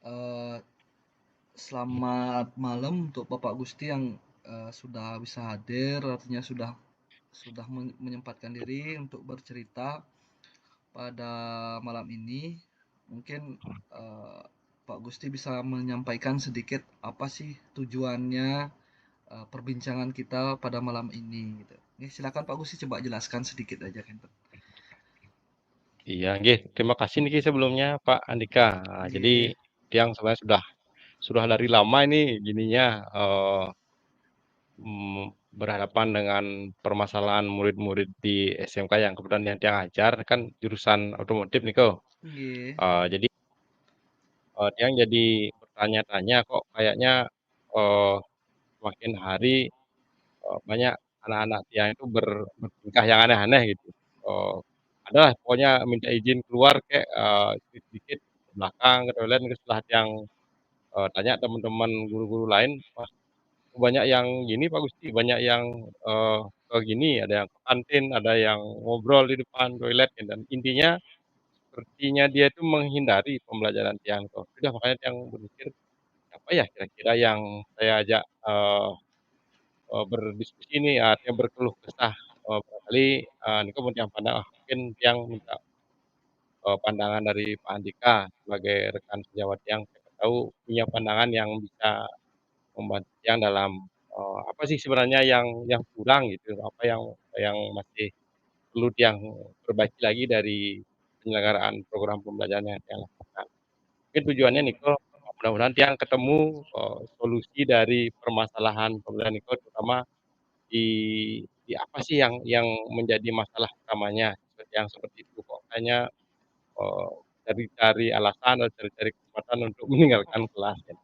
Eh, Selamat malam untuk Bapak Gusti yang sudah bisa hadir, artinya sudah menyempatkan diri untuk bercerita pada malam ini. Mungkin eh, Pak Gusti bisa menyampaikan sedikit apa sih tujuannya perbincangan kita pada malam ini gitu. Oke, silakan Pak Gusti coba jelaskan sedikit aja kan. Iya, nggih. Terima kasih niki sebelumnya Pak Andika. Nah, jadi Nggih, tiang sebenarnya sudah dari lama ini gininya berhadapan dengan permasalahan murid-murid di SMK yang kebetulan yang tiang ajar kan jurusan otomotif nih kok. nggih, Jadi tiang jadi bertanya-tanya kok kayaknya eh, semakin hari banyak anak-anak tiang itu bertingkah yang aneh-aneh gitu. Eh, Adalah pokoknya minta izin keluar kayak sedikit ke belakang ke toilet setelah tiang tanya teman-teman guru-guru lain, wah banyak yang gini Pak Gusti, banyak yang eh, ke gini, ada yang ke kantin, ada yang ngobrol di depan toilet, ya, dan intinya sepertinya dia itu menghindari pembelajaran tiang tuh. Sudah makanya tiang berpikir apa ya kira-kira yang saya ajak berdiskusi ini, artinya berkeluh kesah barangkali ini kan yang pandang mungkin tiang minta pandangan dari Pak Andika sebagai rekan sejawat yang siapa tahu punya pandangan yang bisa membantu yang dalam apa sih sebenarnya yang kurang gitu, apa yang masih perlu yang perbaiki lagi dari penyelenggaraan program pembelajaran yang Tiang lakukan. Mungkin tujuannya nggih, Niko, mudah-mudahan Tiang ketemu solusi dari permasalahan pembelajaran Niko, terutama di apa sih yang menjadi masalah utamanya, seperti yang seperti itu kok kayaknya eee, cari-cari alasan atau cari-cari kesempatan untuk meninggalkan kelas ya,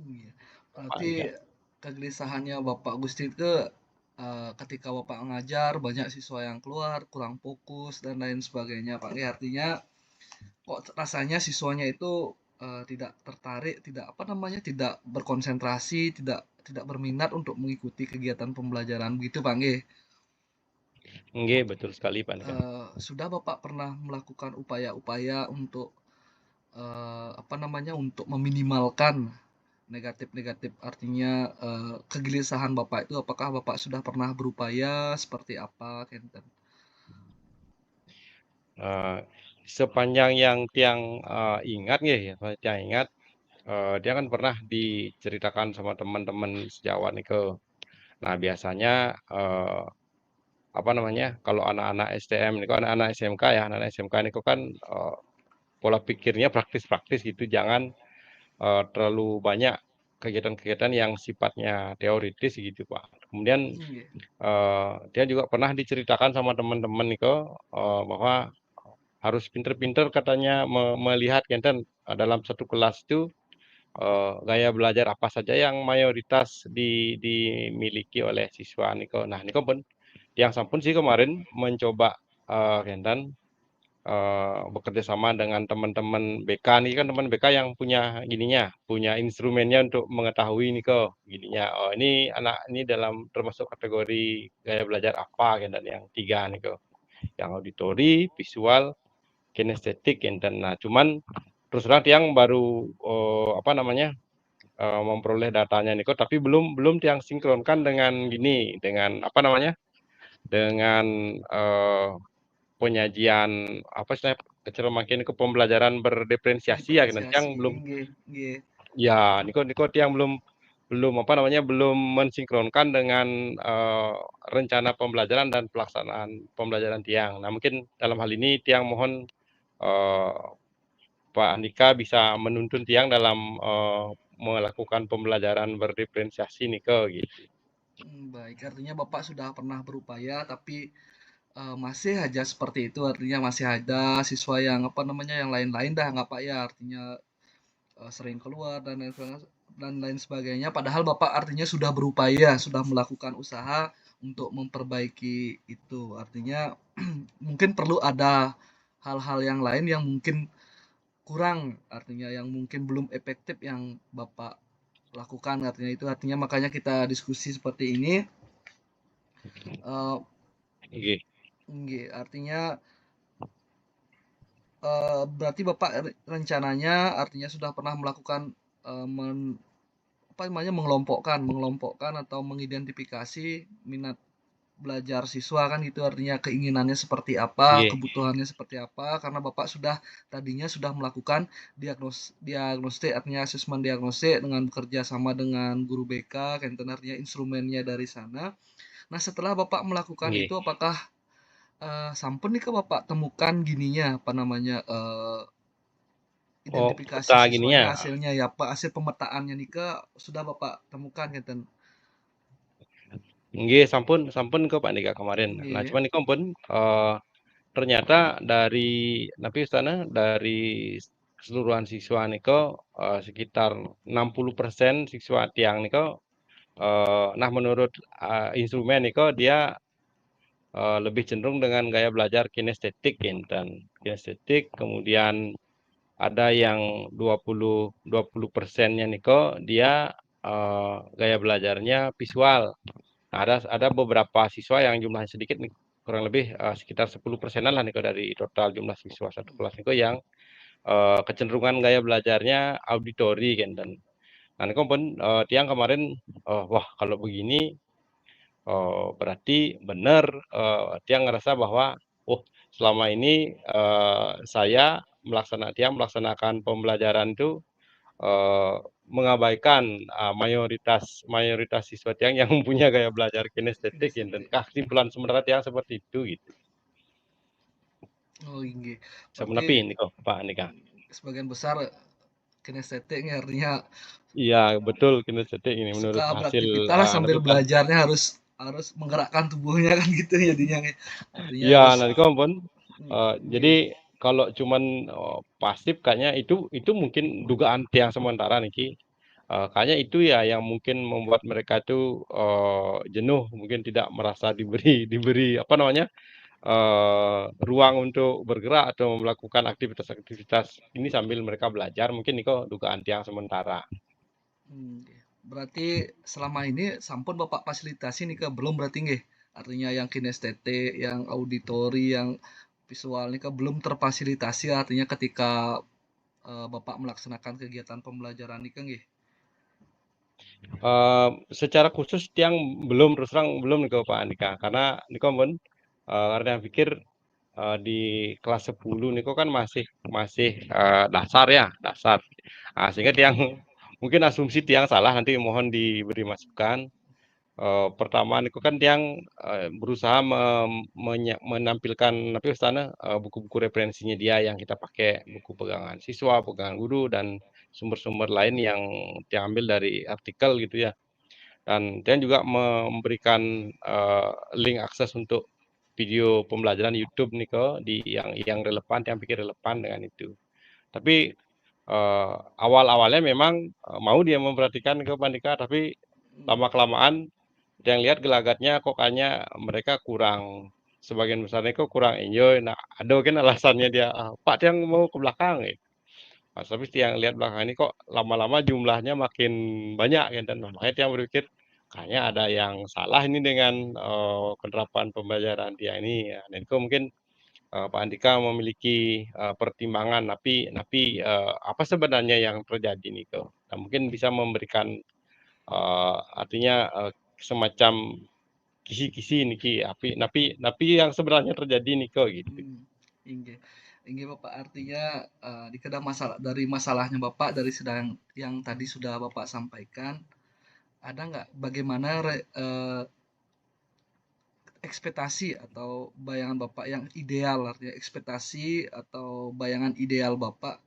nggih. Pak Berarti Andika. kegelisahannya Bapak Gusti itu ketika Bapak ngajar banyak siswa yang keluar, kurang fokus dan lain sebagainya, Pak. Ya, artinya kok rasanya siswanya itu tidak tertarik, tidak apa namanya, tidak berkonsentrasi, tidak tidak berminat untuk mengikuti kegiatan pembelajaran begitu, Pak. Nggih. Nggih, betul sekali Pak Andika. Sudah Bapak pernah melakukan upaya-upaya untuk apa namanya, untuk meminimalkan negatif-negatif artinya kegelisahan Bapak itu apakah Bapak sudah pernah berupaya seperti apa Kenten? Eee, Sepanjang yang Tiang ingat nggih ya, Tiang ingat, dia kan pernah diceritakan sama teman-teman sejawat nike. Nah biasanya, apa namanya, kalau anak-anak STM niku anak-anak SMK ya, anak-anak SMK niku kan, pola pikirnya praktis-praktis gitu, jangan terlalu banyak kegiatan-kegiatan yang sifatnya teoritis gitu, Pak. Kemudian, Nggih, dia juga pernah diceritakan sama teman-teman niko, bahwa harus pinter-pinter katanya melihat kan dalam satu kelas itu gaya belajar apa saja yang mayoritas dimiliki oleh siswa niko. Nah niko pun yang sampun sih kemarin mencoba Kendan bekerja sama dengan teman-teman BK nih kan teman BK yang punya gininya, punya instrumennya untuk mengetahui nih kok gininya. Oh ini anak ini dalam termasuk kategori gaya belajar apa Kendan yang tiga nih kok, yang auditori, visual, kinestetik Kendan. Nah cuman terus terang tiang baru apa namanya memperoleh datanya nih kok, tapi belum belum tiang sinkronkan dengan gini, dengan apa namanya, dengan penyajian apa sih kecermakin ke pembelajaran berdiferensiasi ya nanti diferensiasi, yang belum nggih, nggih. ya niko niko yang belum belum apa namanya belum mensinkronkan dengan rencana pembelajaran dan pelaksanaan pembelajaran tiang. Nah mungkin dalam hal ini tiang mohon eh, Pak Andika bisa menuntun tiang dalam melakukan pembelajaran berdiferensiasi niko gitu. Baik, artinya Bapak sudah pernah berupaya tapi masih aja seperti itu, artinya masih ada siswa yang apa namanya, yang lain-lain dah nggak Pak ya, artinya sering keluar dan lain sebagainya. Padahal Bapak artinya sudah berupaya, sudah melakukan usaha untuk memperbaiki itu. Artinya mungkin perlu ada hal-hal yang lain yang mungkin kurang, artinya yang mungkin belum efektif yang Bapak lakukan, artinya itu artinya makanya kita diskusi seperti ini. Eh, Oke. nggih, artinya Berarti Bapak rencananya artinya sudah pernah melakukan, apa namanya, mengelompokkan atau mengidentifikasi minat belajar siswa kan gitu, artinya keinginannya seperti apa, Nggih. kebutuhannya seperti apa, karena Bapak tadinya sudah melakukan diagnostik, artinya asesmen diagnostik dengan bekerja sama dengan guru BK, kan itu artinya instrumennya dari sana. Nah, setelah Bapak melakukan Nggih. itu apakah, sampun nih ke Bapak temukan gininya, apa namanya, Oh, identifikasi peta siswanya gininya. hasilnya ya, Pak, hasil pemetaannya nih ke sudah Bapak temukan ngeten? Nggih, sampun sampun kok Pak Nika kemarin. Nah, Nggih. cuman niku ampun, ternyata dari napi sana dari keseluruhan siswa niko sekitar 60% siswa tiang niko nah menurut instrumen niko dia lebih cenderung dengan gaya belajar kinestetik dan kinestetik kemudian ada yang 20% niko dia gaya belajarnya visual. Nah, ada beberapa siswa yang jumlahnya sedikit nih, kurang lebih sekitar 10%-an lah nih dari total jumlah siswa satu kelas itu yang kecenderungan gaya belajarnya auditori kan dan nah ini pun tiang kemarin wah kalau begini berarti benar tiang ngerasa bahwa oh selama ini tiang melaksanakan pembelajaran itu eee, mengabaikan, mayoritas mayoritas siswa Tiang yang punya gaya belajar kinestetik ya, dan Kinestetik. kesimpulan sementara Tiang seperti itu gitu. Oh, nggih. Berarti Semenepi ini kok Pak Andika. sebagian besar kinestetik ini artinya Iya betul kinestetik ini suka menurut hasil, beraktivitas lah sambil nepi kan belajarnya harus harus menggerakkan tubuhnya kan gitu jadinya, artinya iya harus nanti pun, jadi nggih. kalau cuman, pasif kayaknya itu mungkin dugaan Tiang sementara niki, kayaknya itu ya yang mungkin membuat mereka itu, jenuh mungkin tidak merasa diberi diberi apa namanya, ruang untuk bergerak atau melakukan aktivitas-aktivitas ini sambil mereka belajar, mungkin itu dugaan tiang sementara. Nggih. Berarti selama ini sampun Bapak fasilitasi nih, belum berarti nggih? Artinya yang kinestetik, yang auditori, yang visual nih, belum terfasilitasi artinya ketika, Bapak melaksanakan kegiatan pembelajaran nih, nggih? Secara khusus tiang belum terus terang belum nih ke Pak Andika, karena niko pun, karena yang pikir di kelas 10 niko kan masih masih dasar ya, dasar. Sehingga tiang mungkin asumsi tiang salah nanti mohon diberi masukan. Pertama niku kan tiang berusaha menampilkan apa istilahnya buku-buku referensinya dia yang kita pakai buku pegangan siswa, pegangan guru dan sumber-sumber lain yang tiang ambil dari artikel gitu ya. Dan tiang juga memberikan link akses untuk video pembelajaran YouTube nih di yang relevan, yang pikir relevan dengan itu. Tapi awal-awalnya memang mau dia memperhatikan ke Pandika, tapi lama kelamaan yang lihat gelagatnya kok kayaknya mereka kurang sebagian besarnya kok kurang enjoy. Nah, ada kan alasannya dia, "Pak, Tiang mau ke belakang," gitu. Pas habis Tiang lihat belakang ini kok lama-lama jumlahnya makin banyak gitu dan makanya Tiang berpikir, kayaknya ada yang salah ini dengan, penerapan pembelajaran Tiang ini ya. Dan itu mungkin, Pak Andika memiliki, pertimbangan tapi, apa sebenarnya yang terjadi nih kok. Nah, mungkin bisa memberikan, artinya, semacam kisi-kisi niki, napi yang sebenarnya terjadi niko gitu. Mmm, inggih. Inggih, Bapak, artinya, dikira dari masalahnya Bapak, dari sedang yang tadi sudah Bapak sampaikan, ada nggak bagaimana ekspektasi atau bayangan Bapak yang ideal, artinya ekspektasi atau bayangan ideal Bapak,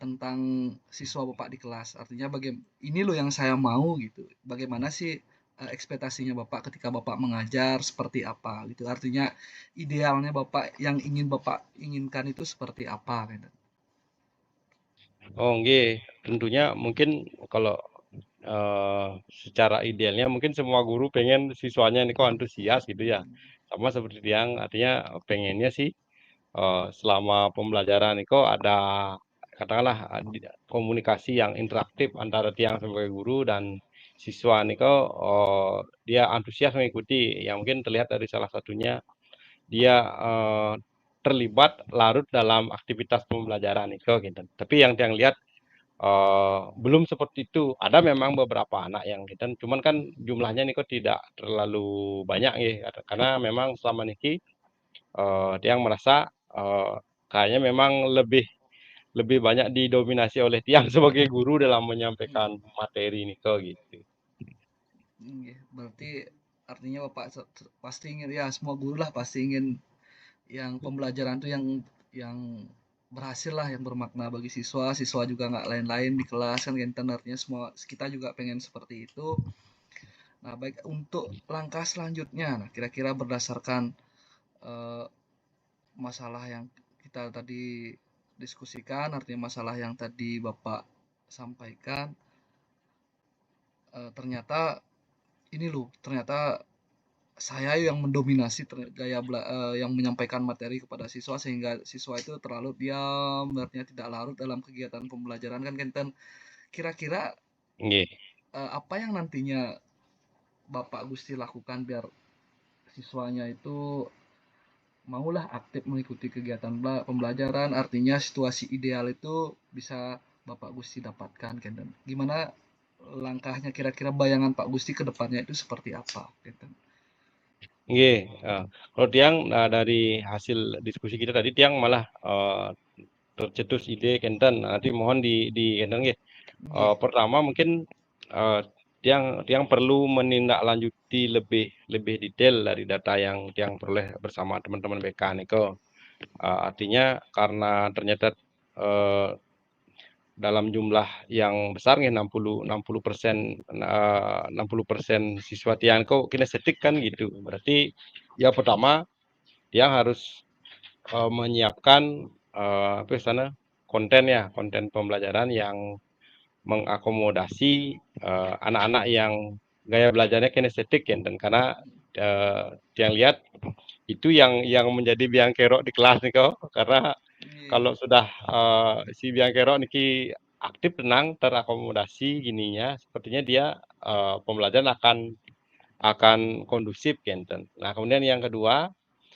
tentang siswa Bapak di kelas? Artinya "Ini loh yang saya mau," gitu. Bagaimana sih, ekspektasinya Bapak ketika Bapak mengajar, seperti apa gitu? Artinya idealnya Bapak yang ingin Bapak inginkan itu seperti apa gitu? Oh nggih, tentunya mungkin kalau, secara idealnya mungkin semua guru pengen siswanya ini kok antusias gitu ya. Sama seperti yang artinya pengennya sih, selama pembelajaran itu ada katakanlah komunikasi yang interaktif antara tiang sebagai guru dan siswa niko, dia antusias mengikuti, yang mungkin terlihat dari salah satunya dia, terlibat larut dalam aktivitas pembelajaran itu gitu. Tapi yang tiang lihat belum seperti itu. Ada memang beberapa anak yang kita cuman kan jumlahnya nih kok tidak terlalu banyak ya karena memang selama niki tiang merasa kayaknya memang lebih lebih banyak didominasi oleh tiang sebagai guru dalam Iya. menyampaikan materi ini kok gitu. Iya, berarti artinya Bapak pasti ingin ya semua guru lah pasti ingin yang pembelajaran tuh yang berhasil lah, yang bermakna bagi siswa, siswa juga nggak lain-lain di kelas kan kan artinya semua kita juga pengen seperti itu. Nah, baik untuk langkah selanjutnya, nah kira-kira berdasarkan eh, masalah yang kita tadi diskusikan, artinya masalah yang tadi Bapak sampaikan, ternyata ini loh, ternyata saya yang mendominasi yang menyampaikan materi kepada siswa sehingga siswa itu terlalu diam, artinya tidak larut dalam kegiatan pembelajaran kan Kenten. Kira-kira Nggih. apa yang nantinya Bapak Gusti lakukan biar siswanya itu maulah aktif mengikuti kegiatan pembelajaran, artinya situasi ideal itu bisa Bapak Gusti dapatkan Kenten. Gimana langkahnya kira-kira bayangan Pak Gusti ke depannya itu seperti apa Kenten? Nggih, kalau tiang dari hasil diskusi kita tadi tiang malah tercetus ide kenten. Nanti mohon di kenten nggih. Nggih. Pertama mungkin eh, tiang tiang perlu menindaklanjuti lebih lebih detail dari data yang tiang peroleh bersama teman-teman BK niko. Artinya karena ternyata eh, dalam jumlah yang besar nih 60% 60% siswa tiang kok kinestetik kan gitu. Berarti ya pertama dia harus menyiapkan apa sana konten ya, konten pembelajaran yang mengakomodasi anak-anak yang gaya belajarnya kinestetik ya, dan karena yang lihat itu yang menjadi biang kerok di kelas nih kok, karena Nggih. kalau sudah si biang kerok niki aktif tenang terakomodasi gininya, sepertinya dia pembelajaran akan kondusif gitu. Nah kemudian yang kedua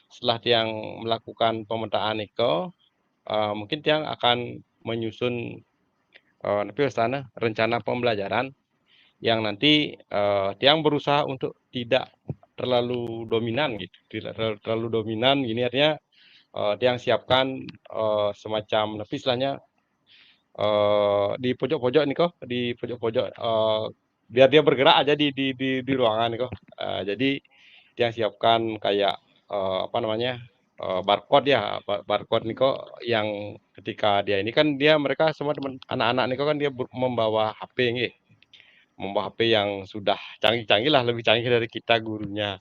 setelah tiang melakukan pemetaan itu mungkin tiang akan menyusun tapi sana rencana pembelajaran yang nanti tiang berusaha untuk tidak terlalu dominan gitu, tidak terlalu dominan gini artinya tiang siapkan semacam tapi istilahnya di pojok-pojok nih kok, di pojok-pojok biar dia bergerak aja di ruangan nih kok. Jadi tiang siapkan kayak apa namanya barcode ya, barcode nih kok yang ketika dia ini kan dia mereka semua teman anak-anak nih kok kan dia membawa HP nih, membawa HP yang sudah canggih-canggih lah, lebih canggih dari kita gurunya.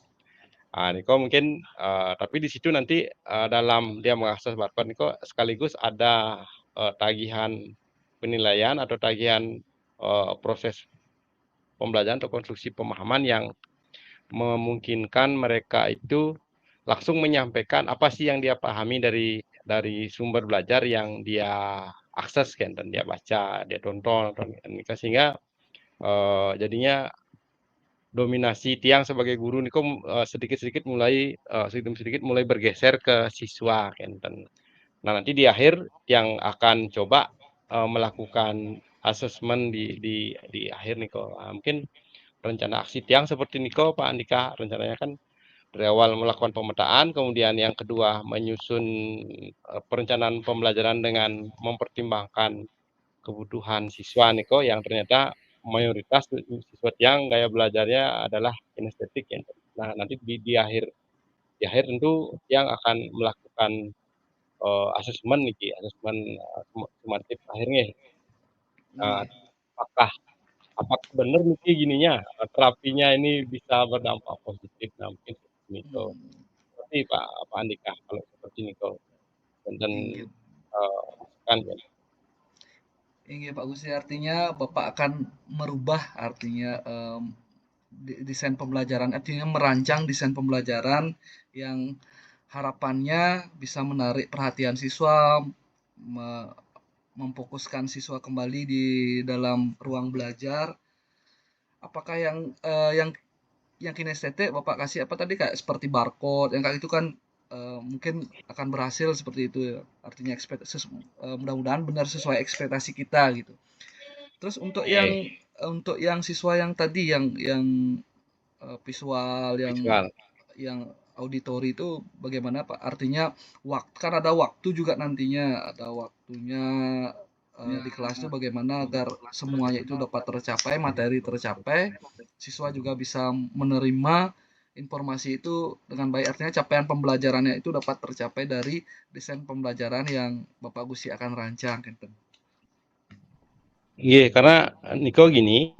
Niko mungkin tapi di situ nanti dalam dia mengakses barcode niko sekaligus ada tagihan penilaian atau tagihan proses pembelajaran atau konstruksi pemahaman yang memungkinkan mereka itu langsung menyampaikan apa sih yang dia pahami dari sumber belajar yang dia akses kan dan dia baca, dia tonton, sehingga jadinya dominasi tiang sebagai guru nih kok sedikit-sedikit mulai sedikit-sedikit mulai bergeser ke siswa kan. Nah, nanti di akhir yang akan coba melakukan asesmen di akhir nih kok. Mungkin rencana aksi tiang seperti Niko Pak Andika rencananya kan dari awal melakukan pemetaan, kemudian yang kedua menyusun perencanaan pembelajaran dengan mempertimbangkan kebutuhan siswa Niko yang ternyata mayoritas siswa yang gaya belajarnya adalah kinestetik ya. Nah, nanti di akhir tentu yang akan melakukan asesmen nih, asesmen sumatif akhirnya. Nggih. Apakah apakah benar nih gininya terapinya ini bisa berdampak positif? Nah, mungkin seperti itu. Hmm. Seperti Pak Andika kalau seperti ini kok dan Inggih. masukan ya. Inggih Pak Gusti, artinya Bapak akan merubah artinya desain pembelajaran, artinya merancang desain pembelajaran yang harapannya bisa menarik perhatian siswa, me- memfokuskan siswa kembali di dalam ruang belajar. Apakah yang kinestetik Bapak kasih apa tadi kayak seperti barcode yang kayak itu kan mungkin akan berhasil seperti itu ya. Artinya mudah-mudahan benar sesuai ekspektasi kita gitu. Terus Oke, untuk yang siswa yang tadi visual visual. yang auditori itu bagaimana Pak? Artinya waktu kan ada waktu juga nantinya, ada waktunya di kelas itu bagaimana agar semuanya itu dapat tercapai, materi tercapai, siswa juga bisa menerima informasi itu dengan baik. Artinya capaian pembelajarannya itu dapat tercapai dari desain pembelajaran yang Bapak Gusti akan rancang gitu. Iya, karena niko gini,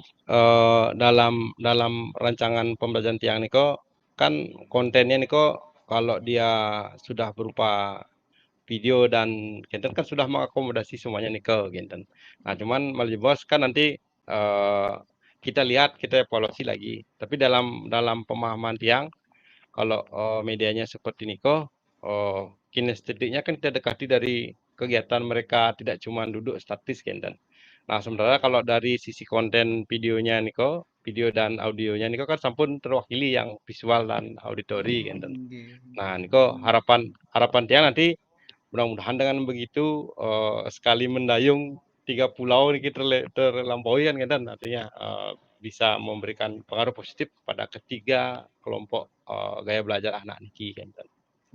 dalam dalam rancangan pembelajaran tiang niko kan kontennya niko kalau dia sudah berupa video dan kinten kan sudah mengakomodasi semuanya niko kinten. Nah, cuman melalui bos kan nanti eh, kita lihat, kita evaluasi lagi. Tapi dalam dalam pemahaman tiang kalau medianya seperti niko, kinestetiknya kan kita dekati dari kegiatan mereka tidak cuma duduk statis kinten. Nah, sementara kalau dari sisi konten videonya niko, video dan audionya niko kan sampun terwakili yang visual dan auditori kan. Nggih. Nah, niko harapan harapan tiang nanti mudah-mudahan dengan begitu sekali mendayung 3 pulau ini terlampaui kan kan artinya bisa memberikan pengaruh positif pada ketiga kelompok gaya belajar anak niki kan.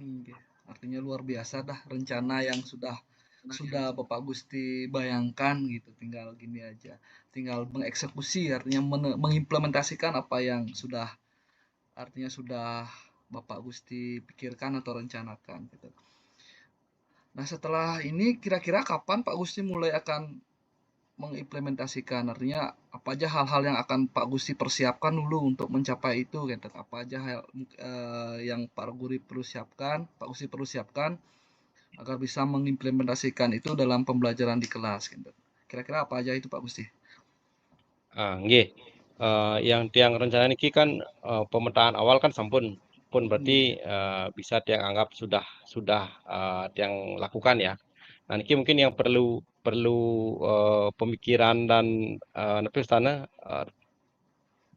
Nggih. Artinya luar biasa dah rencana yang sudah Bapak Gusti bayangkan gitu. Tinggal gini aja. Tinggal mengeksekusi artinya mengimplementasikan apa yang sudah Bapak Gusti pikirkan atau rencanakan gitu. Nah, setelah ini kira-kira kapan Pak Gusti mulai akan mengimplementasikan? Artinya apa aja hal-hal yang akan Pak Gusti persiapkan dulu untuk mencapai itu gitu. Apa aja hal yang Pak Guri perlu siapkan, Pak Gusti perlu siapkan agar bisa mengimplementasikan itu dalam pembelajaran di kelas gitu. Kira-kira apa aja itu Pak Gusti? Nggih. Yang tiang rencana niki kan pemetaan awal kan sampun pun berarti Nggih. bisa tiang anggap sudah tiang lakukan ya. Nah, niki mungkin yang perlu perlu pemikiran dan nepi sana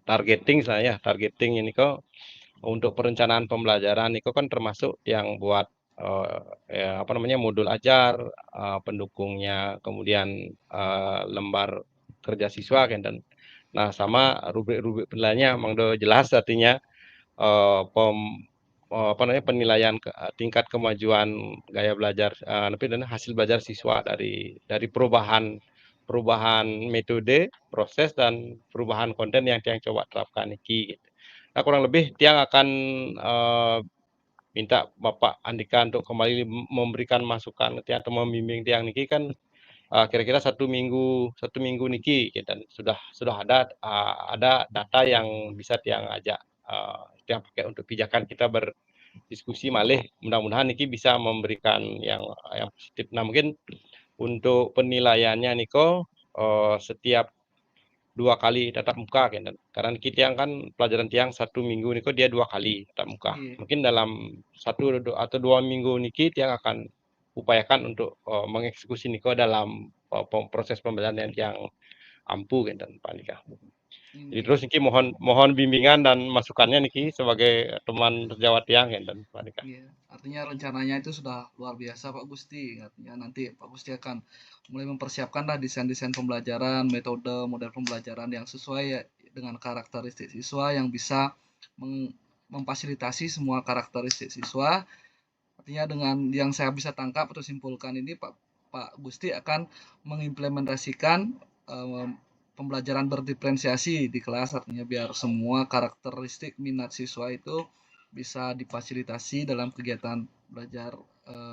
targeting saya, targeting ini kok untuk perencanaan pembelajaran itu kan termasuk yang buat apa namanya modul ajar, pendukungnya, kemudian lembar kerja siswa kan dan nah sama rubrik-rubrik penilaiannya memang udah jelas artinya pem, apa namanya penilaian tingkat kemajuan gaya belajar tapi dan hasil belajar siswa dari perubahan perubahan metode, proses dan perubahan konten yang tiang coba terapkan iki gitu. Nah, kurang lebih tiang akan minta Bapak Andika untuk kembali memberikan masukan tiang atau membimbing tiang niki kan kira-kira 1 minggu niki gitu. Dan sudah ada data yang bisa tiang ajak tiang pakai untuk pijakan kita berdiskusi malih mudah-mudahan niki bisa memberikan yang positif. Nah, mungkin untuk penilaiannya niko setiap 2 kali tatap muka kan. Karena kita yang kan pelajaran tiang 1 minggu niko dia 2 kali tatap muka. Iya. Mungkin dalam 1 atau 2 minggu niki tiang akan upayakan untuk mengeksekusi niko dalam proses pembelajaran yang ampuh kan dan Pak Andika. Jadi Nggih. terus niki mohon mohon bimbingan dan masukannya niki sebagai teman sejawat tiang kan dan Pak Andika. Iya, artinya rencananya itu sudah luar biasa Pak Gusti. Artinya nanti Pak Gusti akan mulai mempersiapkan lah desain-desain pembelajaran, metode, model pembelajaran yang sesuai ya dengan karakteristik siswa yang bisa memfasilitasi semua karakteristik siswa. Artinya dengan yang saya bisa tangkap atau simpulkan ini Pak Gusti akan mengimplementasikan eh, pembelajaran berdiferensiasi di kelas artinya biar semua karakteristik minat siswa itu bisa difasilitasi dalam kegiatan belajar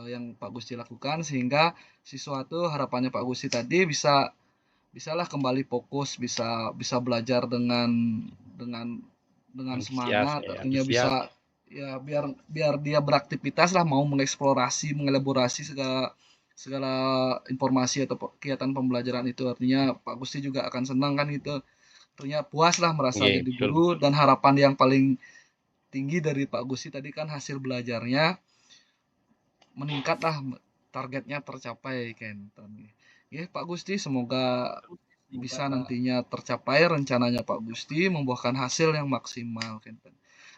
yang Pak Gusti lakukan sehingga siswa itu harapannya Pak Gusti tadi bisalah kembali fokus, bisa bisa belajar dengan dengan Antusias semangat, ya, artinya bisa antusias. ya biar biar dia beraktivitas lah mau mengeksplorasi, mengelaborasi segala segala informasi atau kegiatan pembelajaran itu artinya Pak Gusti juga akan senang kan gitu. Artinya puas lah merasa Nggih, jadi betul. guru dan harapan yang paling tinggi dari Pak Gusti tadi kan hasil belajarnya meningkat lah targetnya tercapai kan. Ya Pak Gusti semoga bisa nantinya tercapai rencananya Pak Gusti membuahkan hasil yang maksimal kan.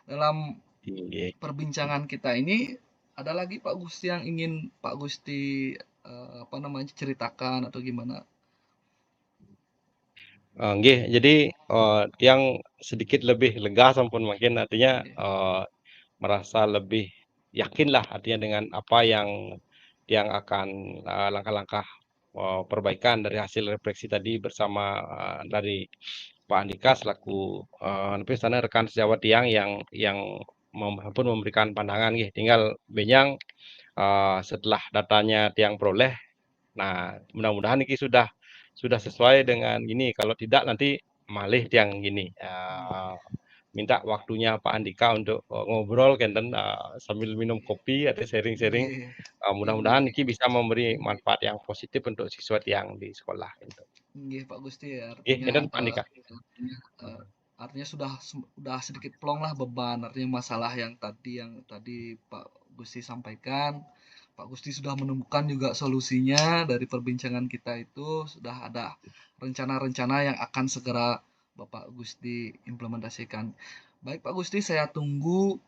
Dalam Nggih. perbincangan kita ini ada lagi Pak Gusti yang ingin Pak Gusti apa namanya ceritakan atau gimana? Nggih, jadi, yang sedikit lebih lega sampun mungkin artinya, Nggih, merasa lebih yakinlah artinya dengan apa yang akan, langkah-langkah, perbaikan dari hasil refleksi tadi bersama, dari Pak Andika selaku, nepi sana rekan sejawat yang pun memberikan pandangan nggih, tinggal benyang, setelah datanya tiang peroleh. Nah, mudah-mudahan ini sudah sesuai dengan ini, kalau tidak nanti malih yang gini, nggih, minta waktunya Pak Andika untuk, ngobrol kenten, sambil minum kopi atau sharing-sharing, nggih, mudah-mudahan nggih, iki bisa memberi manfaat yang positif untuk siswa yang di sekolah gitu. nggih, Pak Gusti ya Nggih, artinya ngenten Pak Andika. artinya, artinya sudah sedikit plong lah beban, artinya masalah yang tadi Pak Gusti sampaikan, Pak Gusti sudah menemukan juga solusinya dari perbincangan kita itu, sudah ada rencana-rencana yang akan segera Bapak Gusti implementasikan. Baik Pak Gusti, saya tunggu,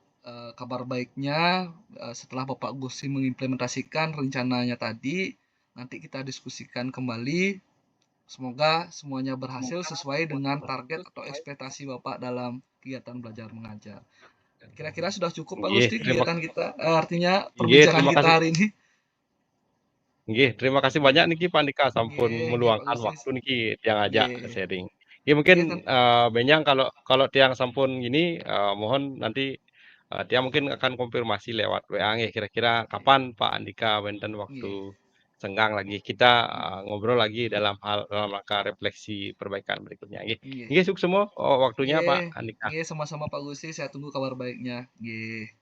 kabar baiknya, setelah Bapak Gusti mengimplementasikan rencananya tadi, nanti kita diskusikan kembali. Semoga semuanya berhasil sesuai dengan target atau ekspektasi Bapak dalam kegiatan belajar mengajar. Kira-kira sudah cukup Pak Nggih, Gusti kegiatan kita, artinya nggih, perbincangan terima kita kasih. hari ini. Nggih, terima kasih banyak niki Pak Andika sampun Nggih, nggih Pak meluangkan Gusti. waktu niki tiang ajak Nggih. sharing. Ya mungkin, Nggih kan. benyang kalau kalau tiang sampun gini, mohon nanti, tiang mungkin akan konfirmasi lewat WA nggih, kira-kira Nggih. kapan Pak Andika wonten waktu Nggih. senggang lagi, kita, ngobrol lagi dalam rangka refleksi perbaikan berikutnya nggih. Nggih. Nggih, sukses semua, waktunya Nggih. Pak Andika. Nggih, sama-sama Pak Gusti, saya tunggu kabar baiknya. Nggih.